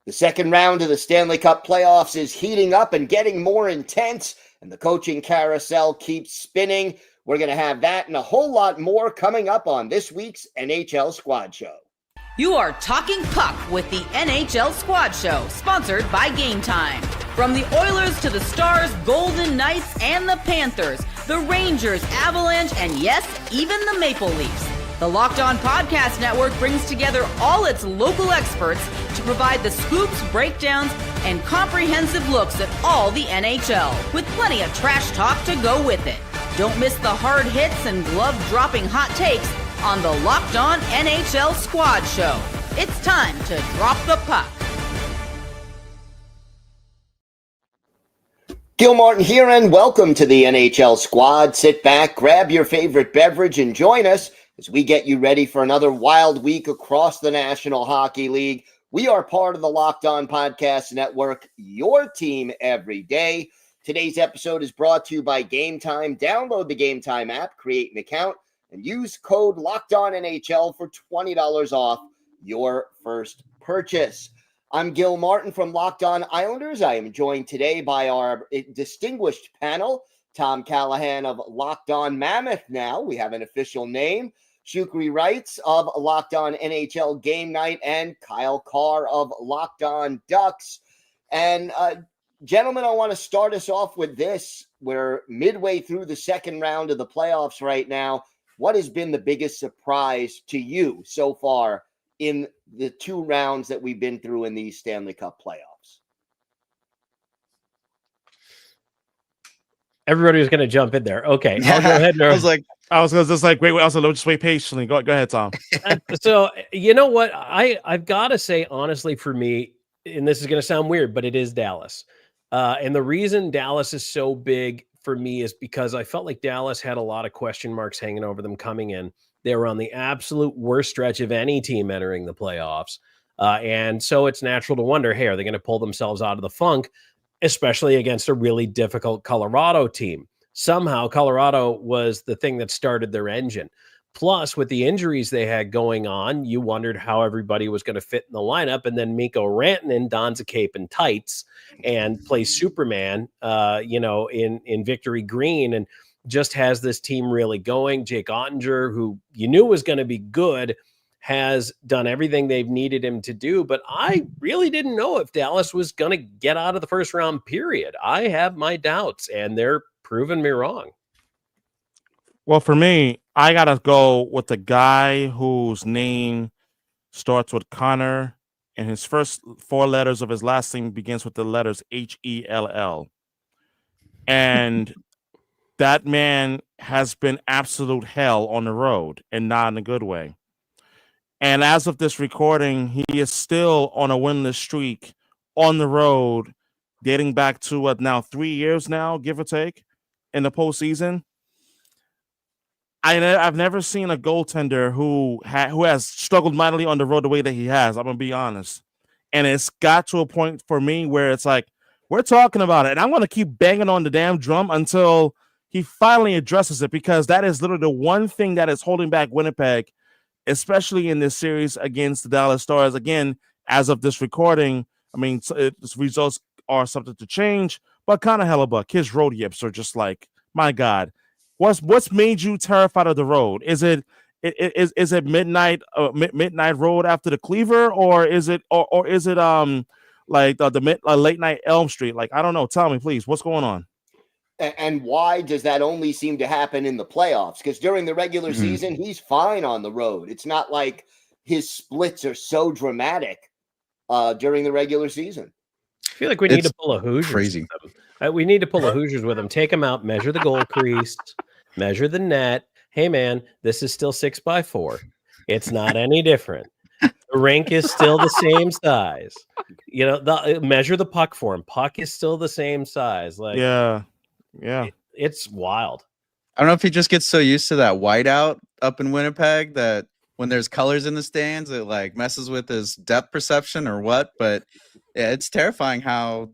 The second round of the Stanley Cup playoffs is heating up and getting more intense, and the coaching carousel keeps spinning. We're going to have that and a whole lot more coming up on this week's NHL Squad Show. You are talking puck with the NHL Squad Show, sponsored by Game Time. From the Oilers to the Stars, Golden Knights, and the Panthers, the Rangers, Avalanche, and yes, even the Maple Leafs. The Locked On Podcast Network brings together all its local experts to provide the scoops, breakdowns, and comprehensive looks at all the NHL, with plenty of trash talk to go with it. Don't miss the hard hits and glove-dropping hot takes on the Locked On NHL Squad Show. It's time to drop the puck. Gil Martin here, and welcome to the NHL Squad. Sit back, grab your favorite beverage, and join us as we get you ready for another wild week across the National Hockey League. We are part of the Locked On Podcast Network, your team every day. Today's episode is brought to you by Game Time. Download the Game Time app, create an account, and use code LOCKEDONNHL for $20 off your first purchase. I'm Gil Martin from Locked On Islanders. I am joined today by our distinguished panel, Tom Callahan of Locked On Mammoth now. We have an official name. Shukri Wrights of Locked On NHL Game Night, and Kyle Kjer of Locked On Ducks. And gentlemen, I want to start us off with this. We're midway through the second round of the playoffs right now. What has been the biggest surprise to you so far in the two rounds that we've been through in these Stanley Cup playoffs? Everybody was going to jump in there. Okay, I'll go ahead. I was just like, wait, just wait patiently. Go ahead, Tom. So, you know what? I've got to say, honestly, for me, and this is going to sound weird, but it is Dallas. And the reason Dallas is so big for me is because I felt like Dallas had a lot of question marks hanging over them coming in. They were on the absolute worst stretch of any team entering the playoffs. And so it's natural to wonder, hey, are they going to pull themselves out of the funk, especially against a really difficult Colorado team? Somehow Colorado was the thing that started their engine. Plus, with the injuries they had going on, you wondered how everybody was going to fit in the lineup. And then Mikko Rantanen dons a cape and tights and plays Superman, in Victory Green, and just has this team really going. Jake Ottinger, who you knew was going to be good, has done everything they've needed him to do. But I really didn't know if Dallas was going to get out of the first round, period. I have my doubts, and they're proving me wrong. Well, for me, I got to go with the guy whose name starts with Connor, and his first four letters of his last name begins with the letters Hell. And that man has been absolute hell on the road, and not in a good way. And as of this recording, he is still on a winless streak on the road, dating back to now 3 years now, give or take, in the postseason. I've never seen a goaltender who has struggled mightily on the road the way that he has. I'm going to be honest. And it's got to a point for me where it's like, we're talking about it, and I'm going to keep banging on the damn drum until he finally addresses it, because that is literally the one thing that is holding back Winnipeg, especially in this series against the Dallas Stars. Again, as of this recording, I mean, results are subject to change, but Connor Hellebuck, his road yips are just like, my God. What's made you terrified of the road? Is it midnight road after the Cleaver, or is it like the late night Elm Street? Like, I don't know. Tell me, please, what's going on? And why does that only seem to happen in the playoffs? Because during the regular season, he's fine on the road. It's not like his splits are so dramatic during the regular season. I feel like we need to pull a Hoosiers. Crazy. We need to pull a Hoosiers with him. Take him out, measure the goal crease, measure the net. Hey, man, this is still 6x4. It's not any different. The rink is still the same size. Measure the puck for him. Puck is still the same size. Like, yeah. It's wild. I don't know if he just gets so used to that whiteout up in Winnipeg that when there's colors in the stands, it like messes with his depth perception or what. But yeah, it's terrifying how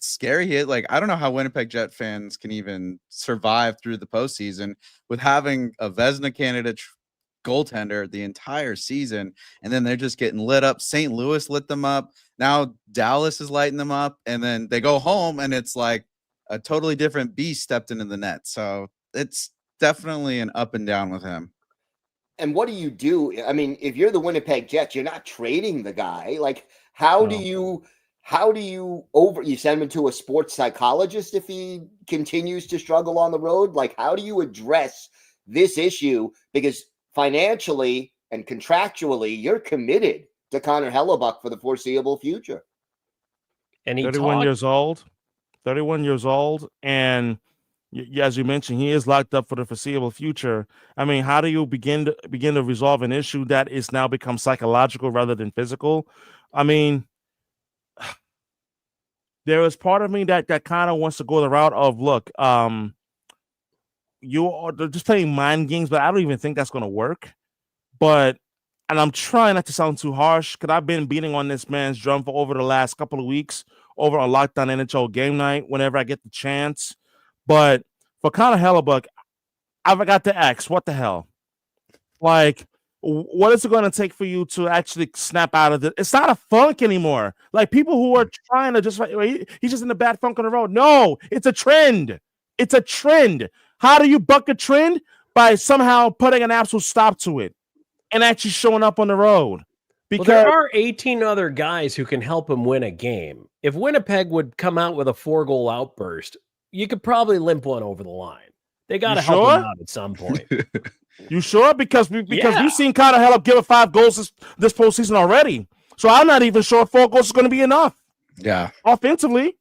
scary he is. Like, I don't know how Winnipeg Jet fans can even survive through the postseason with having a Vezina candidate goaltender the entire season, and then they're just getting lit up. St. Louis lit them up. Now Dallas is lighting them up, and then they go home, and it's like a totally different beast stepped into the net. So it's definitely an up and down with him. And what do you do? I mean, if you're the Winnipeg Jets, you're not trading the guy. Like, how do you you send him to a sports psychologist if he continues to struggle on the road? Like, how do you address this issue? Because financially and contractually, you're committed to Connor Hellebuck for the foreseeable future. And he 31 years old. 31 years old, and as you mentioned, he is locked up for the foreseeable future. I mean, how do you begin to resolve an issue that is now become psychological rather than physical? I mean, there is part of me that kind of wants to go the route of, look, you are just playing mind games, but I don't even think that's going to work. And I'm trying not to sound too harsh, because I've been beating on this man's drum for over the last couple of weeks over on Lockdown NHL Game Night whenever I get the chance. But for Connor Hellebuck, I've got to ask, what the hell? Like, what is it going to take for you to actually snap out of it? It's not a funk anymore. Like, people who are trying to just, he's just in a bad funk on the road. No, it's a trend. It's a trend. How do you buck a trend? By somehow putting an absolute stop to it and actually showing up on the road. Because there are 18 other guys who can help him win a game. If Winnipeg would come out with a 4-goal outburst, you could probably limp one over the line. They got to help him out at some point. You sure? Because we've seen Connor Hellebuck give up 5 goals this postseason already. So I'm not even sure 4 goals is going to be enough. Yeah. Offensively.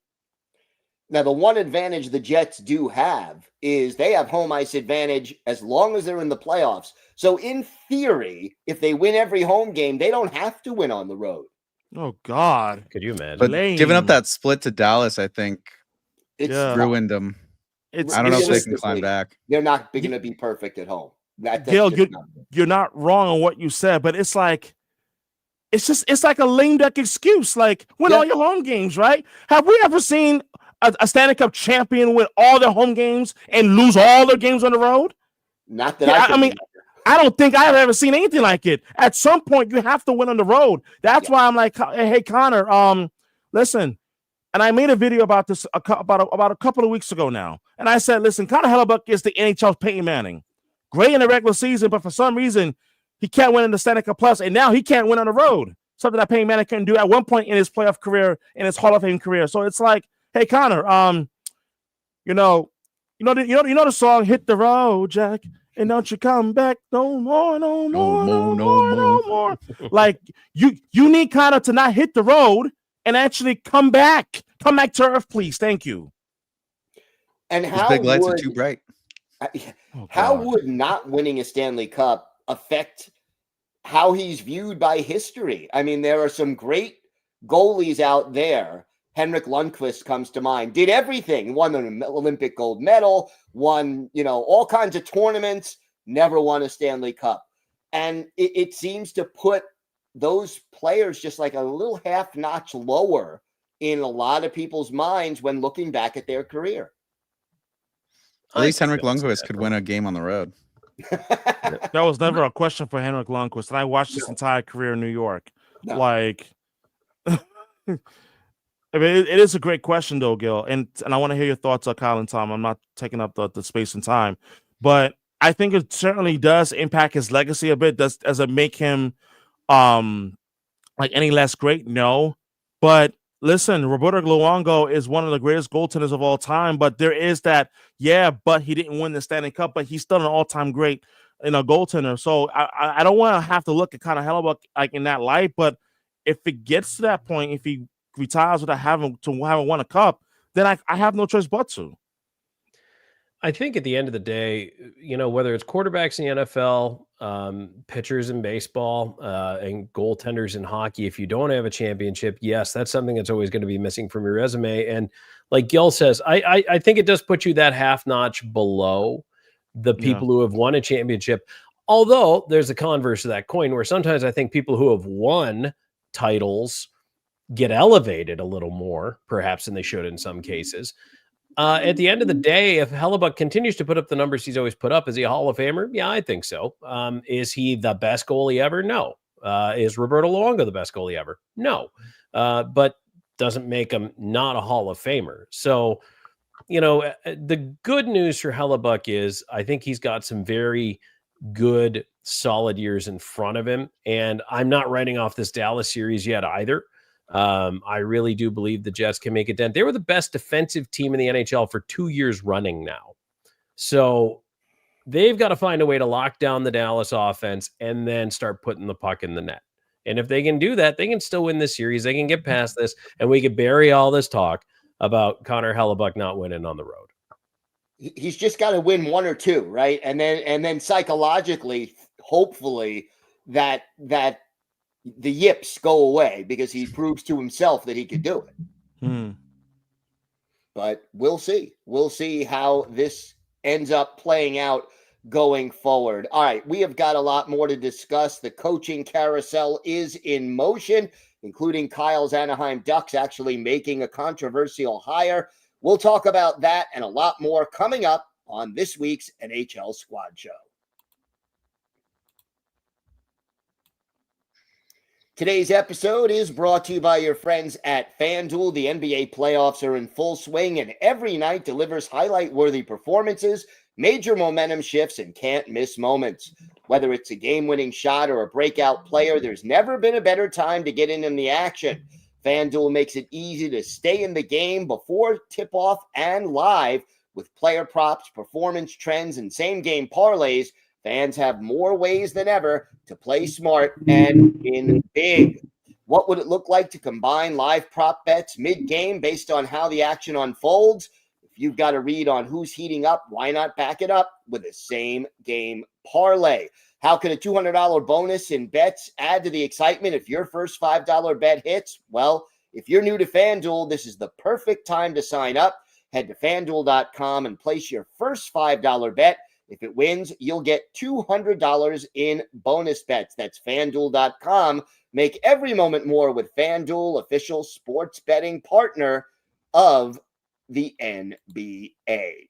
Now, the one advantage the Jets do have is they have home ice advantage as long as they're in the playoffs. So in theory, if they win every home game, they don't have to win on the road. Oh, God. Could you imagine? But giving up that split to Dallas, I think, It's ruined them. I don't know if they can climb back. They're not going to be perfect at home. Gil, you're not wrong on what you said, but it's like a lame duck excuse. Like, win all your home games, right? Have we ever seen a Stanley Cup champion win all their home games and lose all their games on the road? Not that I mean, I don't think I've ever seen anything like it. At some point, you have to win on the road. That's why I'm like, hey, Connor, listen. And I made a video about this about a couple of weeks ago now. And I said, listen, Connor Hellebuck is the NHL's Peyton Manning. Great in the regular season, but for some reason, he can't win in the Stanley Cup Plus, and now he can't win on the road. Something that Peyton Manning couldn't do at one point in his playoff career, in his Hall of Fame career. So it's like, hey, Connor, you know the song "Hit the Road, Jack," and don't you come back no more. Like, you need Connor to not hit the road and actually come back to earth, please. Thank you. And His how big lights are too bright. How would not winning a Stanley Cup affect how he's viewed by history? I mean, there are some great goalies out there. Henrik Lundqvist comes to mind. Did everything. Won an Olympic gold medal. Won, all kinds of tournaments. Never won a Stanley Cup. And it seems to put those players just like a little half notch lower in a lot of people's minds when looking back at their career. At least Henrik Lundqvist could win a game on the road. That was never a question for Henrik Lundqvist. And I watched his entire career in New York. No. Like, I mean, it is a great question, though, Gil. And I want to hear your thoughts on Kyle and Tom. I'm not taking up the space and time. But I think it certainly does impact his legacy a bit. Does it make him like any less great? No. But listen, Roberto Luongo is one of the greatest goaltenders of all time, but there is that, but he didn't win the Stanley Cup, but he's still an all-time great goaltender. So I don't want to have to look at Connor Hellebuck like in that light, but if it gets to that point, if he retires without having won a cup, then I have no choice but to. I think at the end of the day, whether it's quarterbacks in the NFL, pitchers in baseball, and goaltenders in hockey, if you don't have a championship, yes, that's something that's always going to be missing from your resume. And like Gil says, I think it does put you that half notch below the people who have won a championship. Although there's a converse of that coin where sometimes I think people who have won titles get elevated a little more, perhaps, than they should in some cases. At the end of the day, if Hellebuck continues to put up the numbers he's always put up, is he a Hall of Famer? Yeah, I think so. Is he the best goalie ever? No. Is Roberto Luongo the best goalie ever? No. But doesn't make him not a Hall of Famer. So, the good news for Hellebuyck is I think he's got some very good, solid years in front of him. And I'm not writing off this Dallas series yet either. I really do believe the Jets can make a dent. They were the best defensive team in the NHL for 2 years running now. So they've got to find a way to lock down the Dallas offense and then start putting the puck in the net. And if they can do that, they can still win this series. They can get past this, and we can bury all this talk about Connor Hellebuyck not winning on the road. He's just got to win one or two, right? And then psychologically, hopefully, that the yips go away because he proves to himself that he could do it. But we'll see. We'll see how this ends up playing out going forward. All right, we have got a lot more to discuss. The coaching carousel is in motion, including Kyle's Anaheim Ducks actually making a controversial hire. We'll talk about that and a lot more coming up on this week's NHL Squad Show. Today's episode is brought to you by your friends at FanDuel. The NBA playoffs are in full swing, and every night delivers highlight-worthy performances, major momentum shifts, and can't-miss moments. Whether it's a game-winning shot or a breakout player, there's never been a better time to get in the action. FanDuel makes it easy to stay in the game before tip-off and live with player props, performance trends, and same-game parlays. Fans have more ways than ever to play smart and win big. What would it look like to combine live prop bets mid-game based on how the action unfolds? If you've got a read on who's heating up, why not back it up with a same-game parlay? How can a $200 bonus in bets add to the excitement if your first $5 bet hits? Well, if you're new to FanDuel, this is the perfect time to sign up. Head to FanDuel.com and place your first $5 bet. If it wins, you'll get $200 in bonus bets. That's FanDuel.com. Make every moment more with FanDuel, official sports betting partner of the NBA.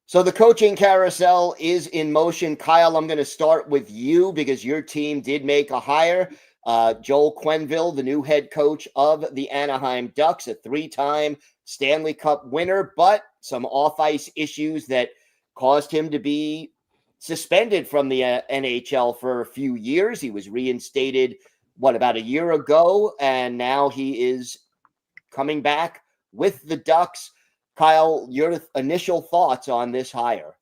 So the coaching carousel is in motion. Kyle, I'm going to start with you because your team did make a hire. Joel Quenneville, the new head coach of the Anaheim Ducks, a 3-time Stanley Cup winner, but some off-ice issues that caused him to be suspended from the NHL for a few years. He was reinstated, about a year ago, and now he is coming back with the Ducks. Kyle, your initial thoughts on this hire?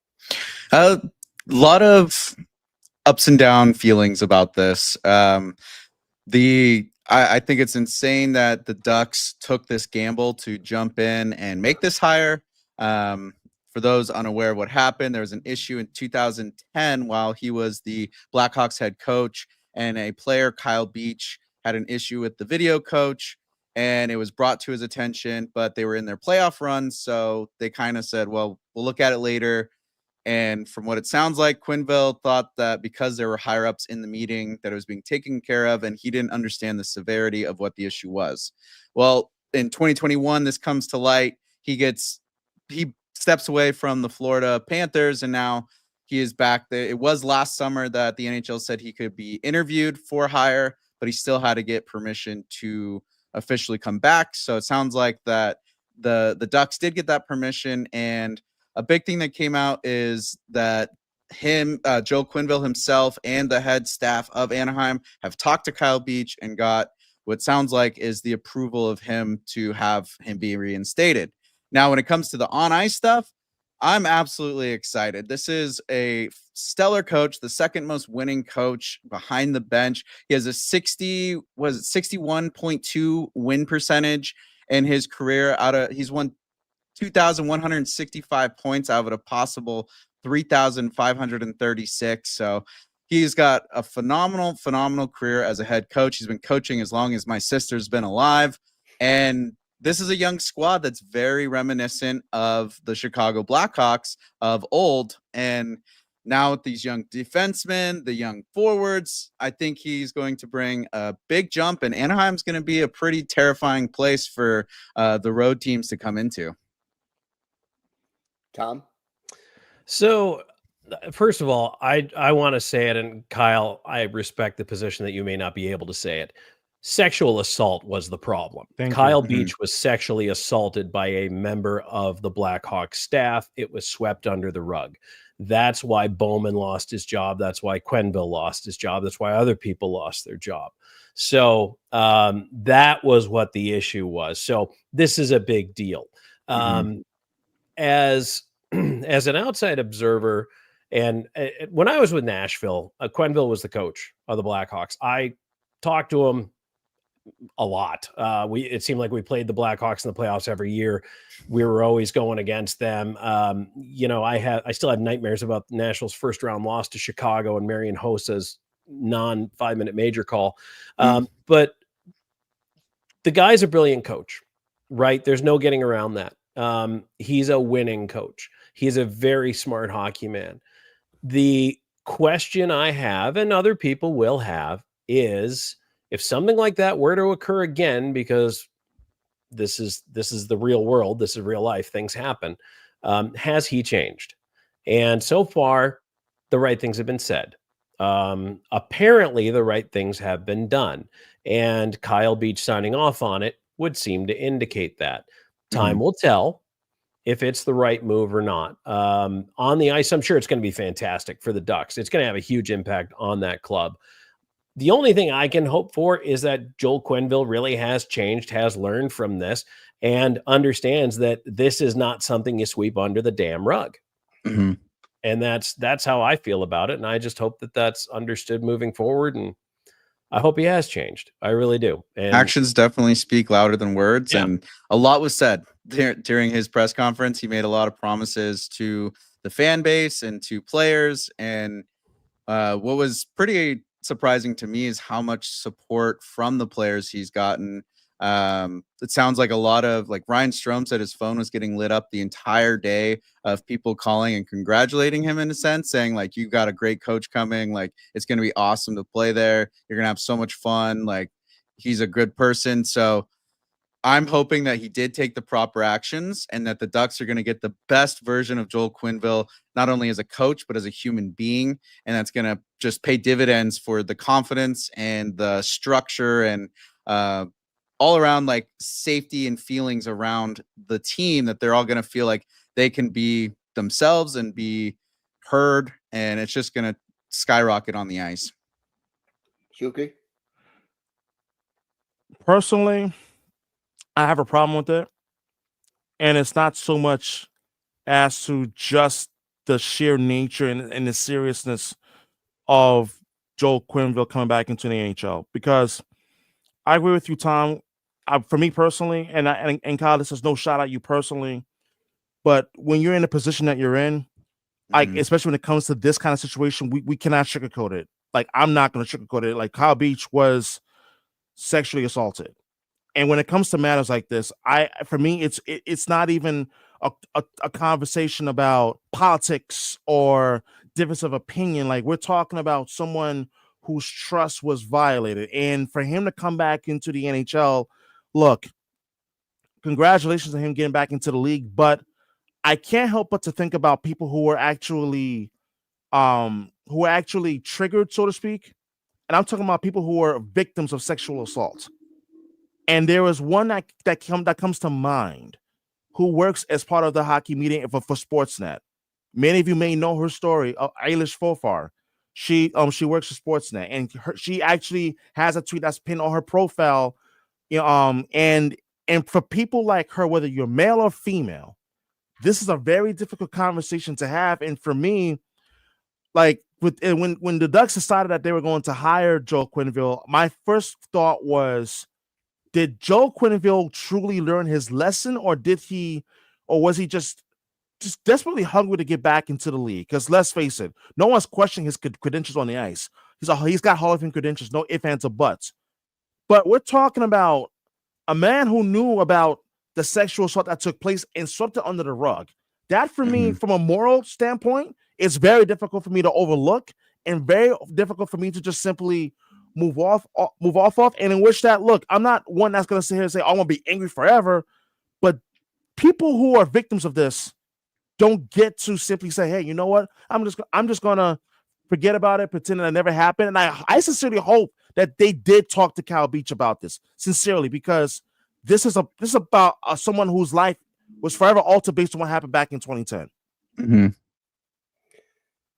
A lot of ups and down feelings about this. I think it's insane that the Ducks took this gamble to jump in and make this hire. For those unaware of what happened, there was an issue in 2010 while he was the Blackhawks head coach, and a player, Kyle Beach, had an issue with the video coach, and it was brought to his attention, but they were in their playoff run, so they kind of said, well, we'll look at it later. And from what it sounds like, Quenneville thought that because there were higher ups in the meeting that it was being taken care of, and he didn't understand the severity of what the issue was. Well, in 2021, this comes to light. He steps away from the Florida Panthers, and now he is back there. It was last summer that the NHL said he could be interviewed for hire, but he still had to get permission to officially come back. So it sounds like that the Ducks did get that permission, and a big thing that came out is that Joe Quenneville himself and the head staff of Anaheim have talked to Kyle Beach and got what sounds like is the approval of him to have him be reinstated. Now, when it comes to the on-ice stuff, I'm absolutely excited. This is a stellar coach, the second most winning coach behind the bench. He has a 61.2 win percentage in his career. He's won 2,165 points out of a possible 3,536. So he's got a phenomenal career as a head coach. He's been coaching as long as my sister's been alive. And this is a young squad that's very reminiscent of the Chicago Blackhawks of old. And now with these young defensemen, the young forwards, I think he's going to bring a big jump. And Anaheim's going to be a pretty terrifying place for the road teams to come into. Tom? So, first of all, I want to say it, and Kyle, I respect the position that you may not be able to say it. Sexual assault was the problem. Thank you. Kyle Mhm. Beach was sexually assaulted by a member of the Blackhawks staff. It was swept under the rug. That's why Bowman lost his job. That's why Quenneville lost his job. That's why other people lost their job. So that was what the issue was. So this is a big deal. As as an outside observer, and when I was with Nashville, Quenneville was the coach of the Blackhawks. I talked to him a lot. It seemed like we played the Blackhawks in the playoffs every year. We were always going against them. I still have nightmares about Nashville's first round loss to Chicago and Marian Hossa's non 5-minute major call. But the guy's a brilliant coach, right? There's no getting around that. He's a winning coach. He's a very smart hockey man. The question I have, and other people will have, is if something like that were to occur again, because this is the real world, this is real life, things happen. Has he changed? And so far, the right things have been said. Apparently, the right things have been done. And Kyle Beach signing off on it would seem to indicate that. Time will tell if it's the right move or not. On the ice, I'm sure it's going to be fantastic for the Ducks. It's going to have a huge impact on that club. The only thing I can hope for is that Joel Quenneville really has changed, has learned from this, and understands that this is not something you sweep under the damn rug. Mhm. And that's how I feel about it. And I just hope that that's understood moving forward. And I hope he has changed. I really do. And Actions definitely speak louder than words, Yeah. and a lot was said during his press conference. He made a lot of promises to the fan base and to players, and what was pretty surprising to me is how much support from the players he's gotten. It sounds like a lot of, like, Ryan Strome said his phone was getting lit up the entire day of people calling and congratulating him, in a sense, saying, like, you got a great coach coming, like, it's going to be awesome to play there, you're going to have so much fun, like, he's a good person. So I'm hoping that he did take the proper actions and that the Ducks are going to get the best version of Joel Quenneville, not only as a coach, but as a human being. And that's going to just pay dividends for the confidence and the structure and all around, like, safety and feelings around the team, that they're all going to feel like they can be themselves and be heard. And it's just going to skyrocket on the ice. Shukri? Personally, I have a problem with it. And it's not so much as to just the sheer nature and the seriousness of Joel Quenneville coming back into the NHL. Because I agree with you, Tom. For me personally, and Kyle, this is no shot at you personally, but when you're in the position that you're in, like, especially when it comes to this kind of situation, we cannot sugarcoat it. Like, I'm not going to sugarcoat it. Like, Kyle Beach was sexually assaulted. And when it comes to matters like this, for me, it's not even a conversation about politics or difference of opinion. Like, we're talking about someone whose trust was violated. And for him to come back into the NHL, look, congratulations on him getting back into the league. But I can't help but to think about people who were actually triggered, so to speak. And I'm talking about people who were victims of sexual assault. And there is one that comes to mind who works as part of the hockey media for Sportsnet. Many of you may know her story, Eilish Fofar. She works for Sportsnet, and she actually has a tweet that's pinned on her profile. And for people like her, whether you're male or female, this is a very difficult conversation to have. And for me, like, when the Ducks decided that they were going to hire Joel Quenneville, my first thought was, did Joel Quenneville truly learn his lesson, or was he just desperately hungry to get back into the league? Because let's face it, no one's questioning his credentials on the ice. He's got Hall of Fame credentials, no ifs, ands, or buts. But we're talking about a man who knew about the sexual assault that took place and swept it under the rug. That, for me, from a moral standpoint, is very difficult for me to overlook, and very difficult for me to just simply move off, and in which that, look, I'm not one that's going to sit here and say, I want to be angry forever, but people who are victims of this don't get to simply say, hey, you know what? I'm just gonna forget about it, pretend that it never happened. And I sincerely hope that they did talk to Cal Beach about this, sincerely, because this is about someone whose life was forever altered based on what happened back in 2010. Mm-hmm.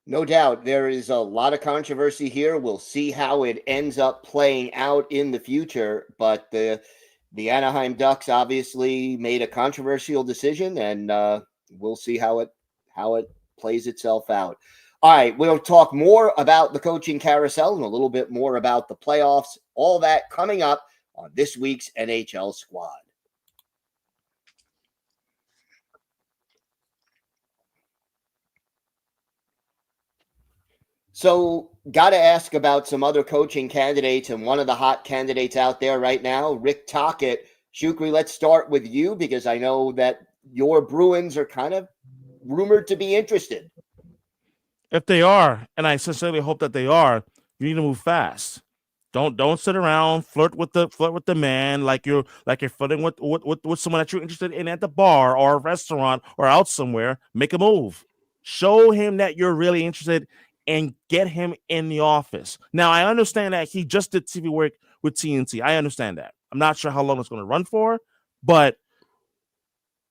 No doubt there is a lot of controversy here. We'll see how it ends up playing out in the future. But the Anaheim Ducks obviously made a controversial decision, and we'll see how it plays itself out. All right, we'll talk more about the coaching carousel and a little bit more about the playoffs. All that coming up on this week's NHL Squad. So, got to ask about some other coaching candidates, and one of the hot candidates out there right now, Rick Tocchet. Shukri, let's start with you because I know that your Bruins are kind of rumored to be interested. If they are, and I sincerely hope that they are, you need to move fast. Don't sit around, flirt with the man like you're flirting with someone that you're interested in at the bar or a restaurant or out somewhere. Make a move. Show him that you're really interested and get him in the office. Now, I understand that he just did TV work with TNT. I understand that. I'm not sure how long it's going to run for, but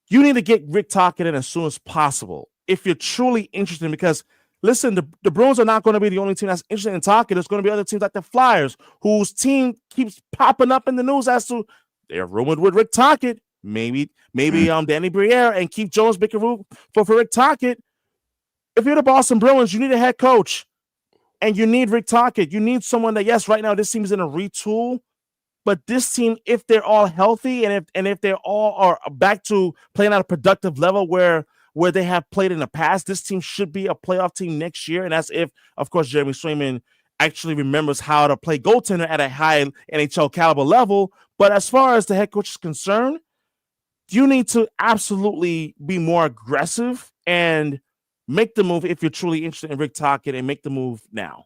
you need to get Rick Tocchet in as soon as possible if you're truly interested, because listen, the Bruins are not going to be the only team that's interested in Tocchet. There's going to be other teams like the Flyers, whose team keeps popping up in the news as to they're rumored with Rick Tocchet. Maybe Danny Briere and Keith Jones make a move for Rick Tocchet. If you're the Boston Bruins, you need a head coach, and you need Rick Tocchet. You need someone that, yes, right now this team is in a retool, but this team, if they're all healthy and if they all are back to playing at a productive level where they have played in the past, this team should be a playoff team next year. And that's if, of course, Jeremy Swayman actually remembers how to play goaltender at a high NHL caliber level. But as far as the head coach is concerned, you need to absolutely be more aggressive and make the move if you're truly interested in Rick Tocchet, and make the move now.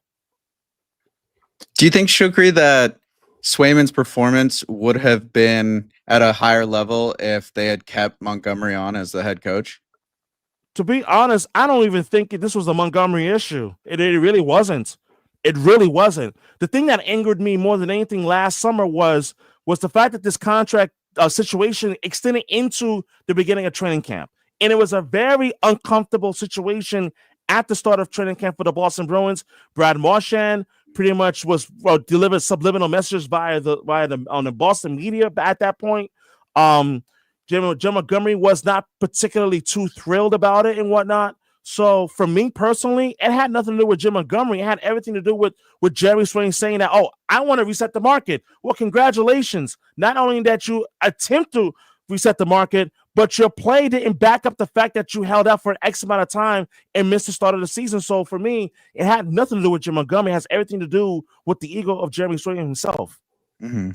Do you think, Shukri, that Swayman's performance would have been at a higher level if they had kept Montgomery on as the head coach? To be honest, I don't even think this was a Montgomery issue. It really wasn't. It really wasn't. The thing that angered me more than anything last summer was the fact that this contract situation extended into the beginning of training camp. And it was a very uncomfortable situation at the start of training camp for the Boston Bruins. Brad Marchand pretty much was delivered subliminal messages on the Boston media at that point. Jim Montgomery was not particularly too thrilled about it and whatnot. So for me personally, it had nothing to do with Jim Montgomery. It had everything to do with Jeremy Swayman saying that, oh, I want to reset the market. Well, congratulations. Not only that you attempt to reset the market, but your play didn't back up the fact that you held out for an X amount of time and missed the start of the season. So for me, it had nothing to do with Jim Montgomery. It has everything to do with the ego of Jeremy Swayman himself. Mm-hmm.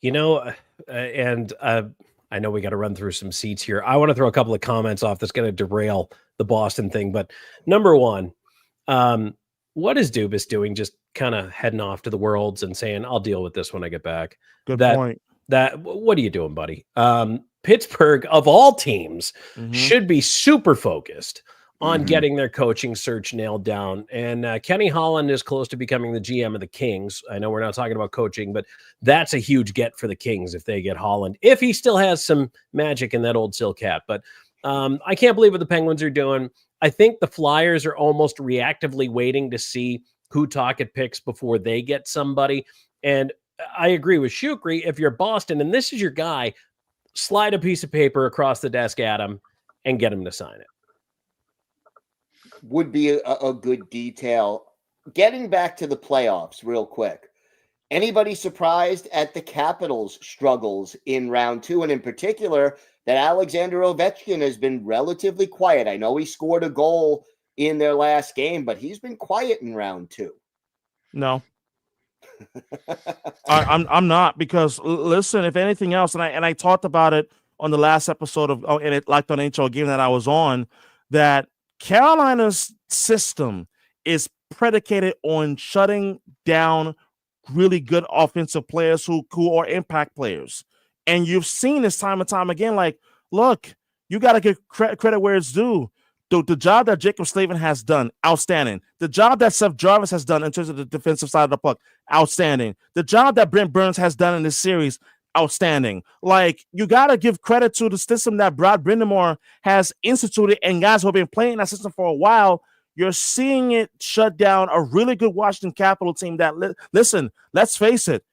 You know, I know we got to run through some seats here. I want to throw a couple of comments off that's going to derail the Boston thing. But number one, what is Dubas doing? Just kind of heading off to the Worlds and saying, I'll deal with this when I get back. Good point. What are you doing, buddy? Pittsburgh, of all teams, should be super focused on getting their coaching search nailed down. And Kenny Holland is close to becoming the GM of the Kings. I know we're not talking about coaching, but that's a huge get for the Kings if they get Holland, if he still has some magic in that old silk hat. But I can't believe what the Penguins are doing. I think the Flyers are almost reactively waiting to see who Tocchet picks before they get somebody. And I agree with Shukri. If you're Boston and this is your guy, slide a piece of paper across the desk at him and get him to sign it. Would be a good detail. Getting back to the playoffs real quick. Anybody surprised at the Capitals' struggles in round two, and in particular that Alexander Ovechkin has been relatively quiet? I know he scored a goal in their last game, but he's been quiet in round two. No. I'm not, because listen, if anything else, and I talked about it on the last episode of and it like on NHL Game that I was on, that Carolina's system is predicated on shutting down really good offensive players who are impact players. And you've seen this time and time again, like, look, you got to give credit where it's due. The job that Jacob Slavin has done, outstanding. The job that Seth Jarvis has done in terms of the defensive side of the puck, outstanding. The job that Brent Burns has done in this series, outstanding. Like, you got to give credit to the system that Brad Brindamore has instituted, and guys who have been playing that system for a while. You're seeing it shut down a really good Washington Capitol team that, listen, let's face it.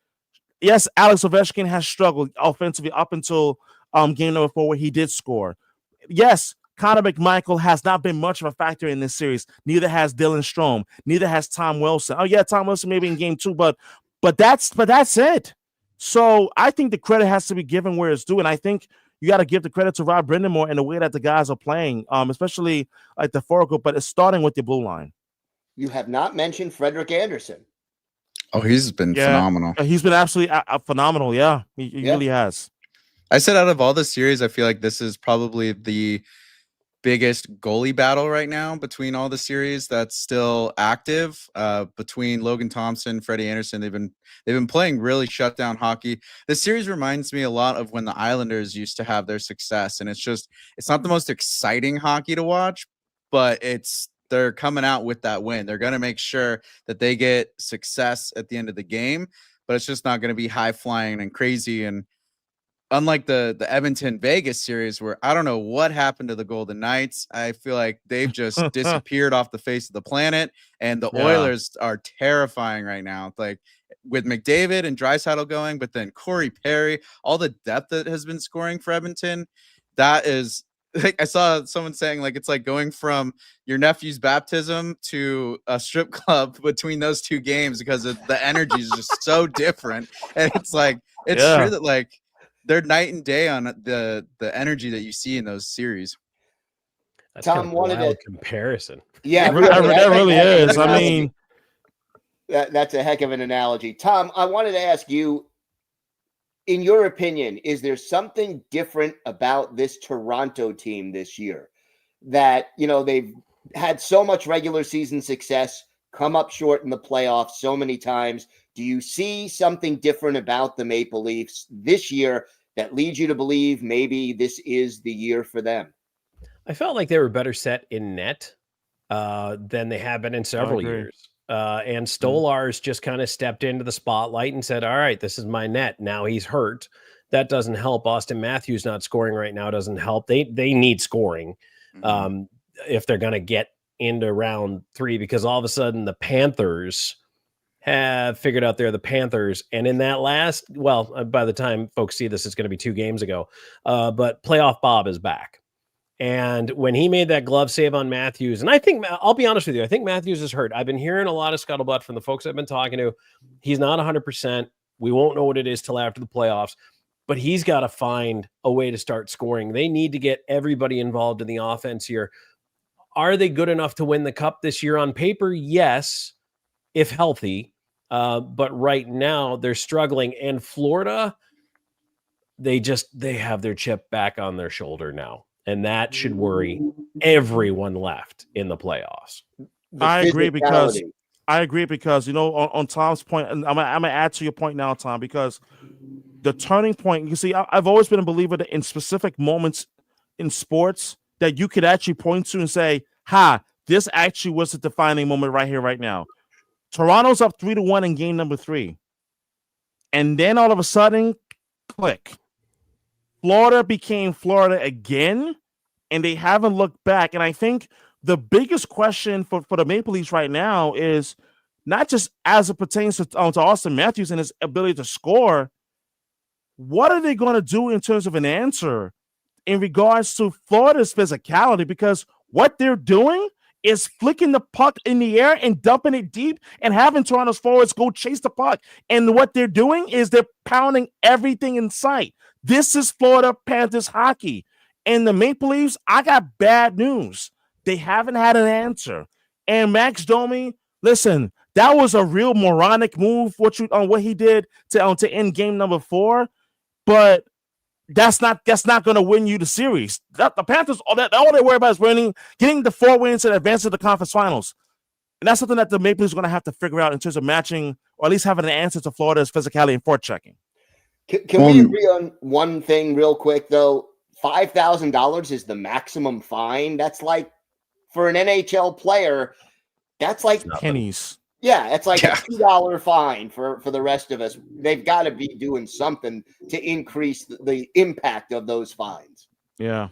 Yes, Alex Ovechkin has struggled offensively up until game number 4 where he did score. Yes, Connor McMichael has not been much of a factor in this series. Neither has Dylan Strome. Neither has Tom Wilson. Oh yeah, Tom Wilson maybe in game 2, but that's it. So I think the credit has to be given where it's due, and I think you got to give the credit to Rob Brindamore and the way that the guys are playing, especially like the forward group, but it's starting with the blue line. You have not mentioned Frederik Andersen. Oh, he's been phenomenal. He's been absolutely phenomenal. Yeah, he really has. I said out of all the series, I feel like this is probably the biggest goalie battle right now between all the series that's still active. Between Logan Thompson, Freddie Andersen, they've been playing really shutdown hockey. This series reminds me a lot of when the Islanders used to have their success, and it's not the most exciting hockey to watch, but they're coming out with that win. They're going to make sure that they get success at the end of the game, but it's just not going to be high flying and crazy. And unlike the Edmonton Vegas series, where I don't know what happened to the Golden Knights, I feel like they've just disappeared off the face of the planet. And the Oilers are terrifying right now. Like with McDavid and Draisaitl going, but then Corey Perry, all the depth that has been scoring for Edmonton, that is. Like I saw someone saying, like, it's like going from your nephew's baptism to a strip club between those two games because the energy is just so different. And it's like, it's true that like they're night and day on the energy that you see in those series. That's Tom kind of a wanted wild a comparison. Yeah, that really is. I mean, that's a heck of an analogy. Tom, I wanted to ask you, in your opinion, is there something different about this Toronto team this year that, they've had so much regular season success, come up short in the playoffs so many times? Do you see something different about the Maple Leafs this year that leads you to believe maybe this is the year for them? I felt like they were better set in net than they have been in several years. And Stolarz just kind of stepped into the spotlight and said, all right, this is my net. Now he's hurt. That doesn't help. Austin Matthews not scoring right now doesn't help. They need scoring if they're going to get into round 3, because all of a sudden the Panthers have figured out they're the Panthers. And in that by the time folks see this, it's going to be 2 games ago. But playoff Bob is back. And when he made that glove save on Matthews, and I think, I'll be honest with you, I think Matthews is hurt. I've been hearing a lot of scuttlebutt from the folks I've been talking to. He's not 100%. We won't know what it is till after the playoffs, but he's got to find a way to start scoring. They need to get everybody involved in the offense here. Are they good enough to win the cup this year? On paper, yes, if healthy. But right now they're struggling. And Florida, they have their chip back on their shoulder now. And that should worry everyone left in the playoffs. I agree because on Tom's point, and I'm gonna add to your point now, Tom, because the turning point. You see, I've always been a believer that in specific moments in sports that you could actually point to and say, this actually was the defining moment right here, right now. Toronto's up 3-1 in game number 3, and then all of a sudden, click. Florida became Florida again, and they haven't looked back. And I think the biggest question for the Maple Leafs right now is not just as it pertains to Austin Matthews and his ability to score. What are they going to do in terms of an answer in regards to Florida's physicality? Because what they're doing is flicking the puck in the air and dumping it deep and having Toronto's forwards go chase the puck. And what they're doing is they're pounding everything in sight. This is Florida Panthers hockey. And the Maple Leafs, I got bad news. They haven't had an answer. And Max Domi, listen, that was a real moronic move, what he did to end game number 4. But that's not going to win you the series. The Panthers, all they worry about is getting the 4 wins and advancing to the conference finals. And that's something that the Maple Leafs are going to have to figure out in terms of matching, or at least having an answer to Florida's physicality and forechecking. Can we agree on one thing real quick, though? $5,000 is the maximum fine. That's like, for an NHL player, that's like pennies. Yeah, it's like Yeah. a $2 fine for the rest of us. They've got to be doing something to increase the impact of those fines. Yeah.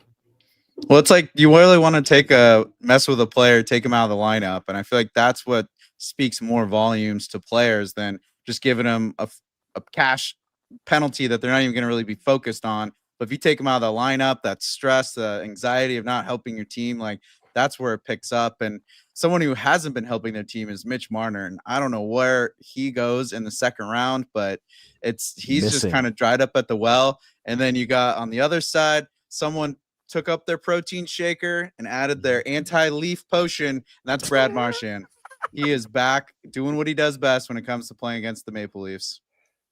Well, it's like you really want to mess with a player, take him out of the lineup. And I feel like that's what speaks more volumes to players than just giving them a cash penalty that they're not even going to really be focused on. But if you take them out of the lineup, that stress, the anxiety of not helping your team, like that's where it picks up. And someone who hasn't been helping their team is Mitch Marner. And I don't know where he goes in the second round, but he's just kind of dried up at the well. And then you got on the other side, someone took up their protein shaker and added their anti-leaf potion, and that's Brad Marchand. He is back doing what he does best when it comes to playing against the Maple Leafs.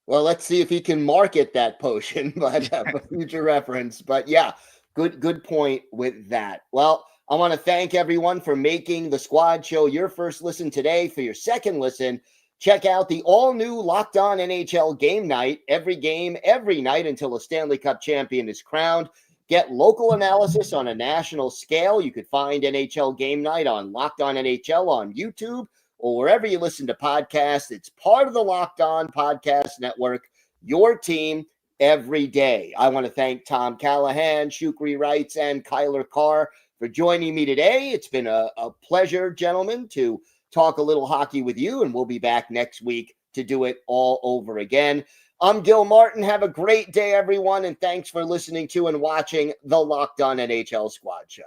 Well, let's see if he can market that potion, but for future reference. But yeah, good point with that. Well, I want to thank everyone for making the Squad Show your first listen today. For your second listen, check out the all-new Locked On NHL Game Night. Every game, every night until a Stanley Cup champion is crowned. Get local analysis on a national scale. You could find NHL Game Night on Locked On NHL on YouTube or wherever you listen to podcasts. It's part of the Locked On Podcast Network, your team every day. I want to thank Tom Callahan, Shukri Wrights, and Kjer for joining me today. It's been a pleasure, gentlemen, to talk a little hockey with you, and we'll be back next week to do it all over again. I'm Gil Martin. Have a great day, everyone, and thanks for listening to and watching the Locked On NHL Squad Show.